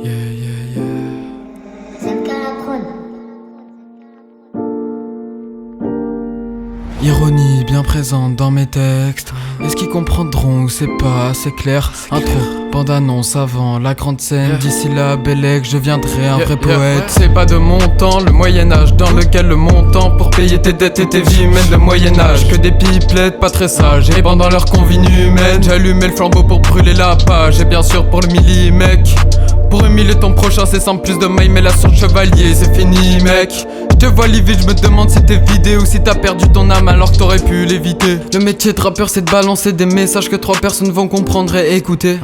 Yeah, yeah, yeah. Zemka la prod. Ironie bien présente dans mes textes. Est-ce qu'ils comprendront ou c'est pas assez clair? Intro, bande-annonce avant la grande scène. D'ici là, Bellec, je viendrai un vrai poète. C'est pas de mon temps, le Moyen-Âge, dans lequel le montant pour payer tes dettes et tes vies mène le Moyen-Âge. Que des pipelettes pas très sages, et pendant leur convenue humaine, j'allumais le flambeau pour brûler la page. Et bien sûr pour le milli, mec. Pour humiler ton prochain, c'est sans plus de maille, mais la sur chevalier, c'est fini, mec. Je te vois livide, je me demande si t'es vidé ou si t'as perdu ton âme alors que t'aurais pu l'éviter. Le métier de rappeur, c'est de balancer des messages que 3 personnes vont comprendre et écouter.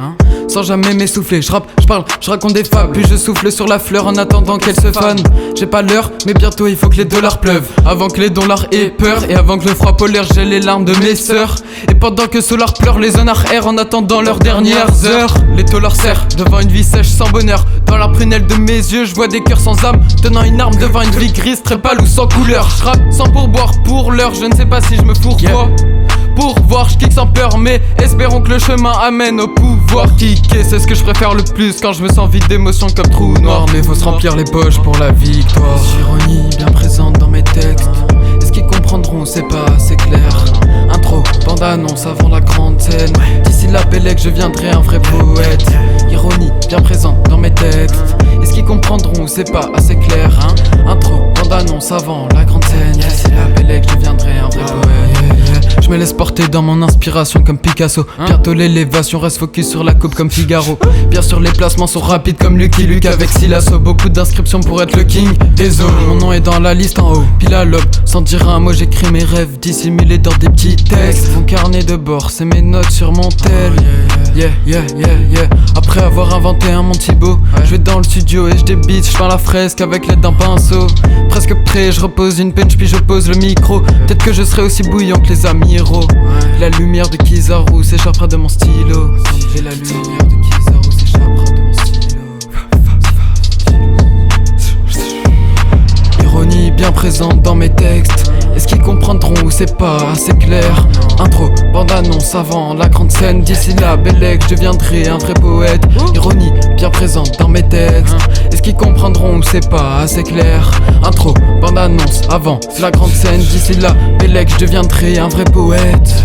Sans jamais m'essouffler, je rappe, je parle, je raconte des fables, puis je souffle sur la fleur en attendant qu'elle se fane. J'ai pas l'heure, mais bientôt il faut que les dollars pleuvent. Avant que les dollars aient peur, et avant que le froid polaire gèle les larmes de mes sœurs. Et pendant que Solar pleure, les honnards errent en attendant leurs dernières heures. Les dollars serrent devant une vie sèche sans bonheur. Dans la prunelle de mes yeux, je vois des cœurs sans âme, tenant une arme devant une vie grise, très pâle ou sans couleur. Je rappe sans pourboire pour l'heure, je ne sais pas si je me fourvoie. Pour voir, je kick sans peur, mais espérons que le chemin amène au pouvoir. Kicker, c'est ce que je préfère le plus quand je me sens vide d'émotions comme trou noir. Mais faut se remplir les poches pour la victoire. Ironie bien présente dans mes textes. Est-ce qu'ils comprendront, c'est pas assez clair. Intro, bande-annonce avant la grande scène. D'ici là, Bellec, je viendrai un vrai poète. Ironie bien présente dans mes textes. Est-ce qu'ils comprendront, c'est pas assez clair. Intro, bande-annonce avant la grande scène. D'ici là, Bellec, je viendrai un vrai poète. Je me laisse porter dans mon inspiration comme Picasso. Bientôt l'élévation, reste focus sur la coupe comme Figaro. Bien sûr les placements sont rapides comme Lucky Luke avec Silasso. Beaucoup d'inscriptions pour être le king des eaux. Mon nom est dans la liste en haut, pile à l'aube. Sans dire un mot j'écris mes rêves dissimulés dans des petits textes. Mon carnet de bord c'est mes notes sur mon tel. Yeah, yeah, yeah, yeah. Après avoir inventé un monde si beau, je vais dans le studio et je débite, je peins la fresque avec l'aide d'un pinceau. Presque prêt, je repose une punch puis je pose le micro. Peut-être que je serai aussi bouillant que les amiraux. La lumière de Kizaru s'échappera de mon stylo. Et la lumière de Kizaru s'échappera de mon stylo. Ironie bien présente dans mes textes. Est-ce qu'ils comprendront ou c'est pas assez clair? Intro, bande-annonce avant la grande scène. D'ici là, Bellec, je deviendrai un vrai poète. Ironie bien présente dans mes textes. Est-ce qu'ils comprendront ou c'est pas assez clair? Intro, bande-annonce avant la grande scène. D'ici là, Bellec, je deviendrai un vrai poète.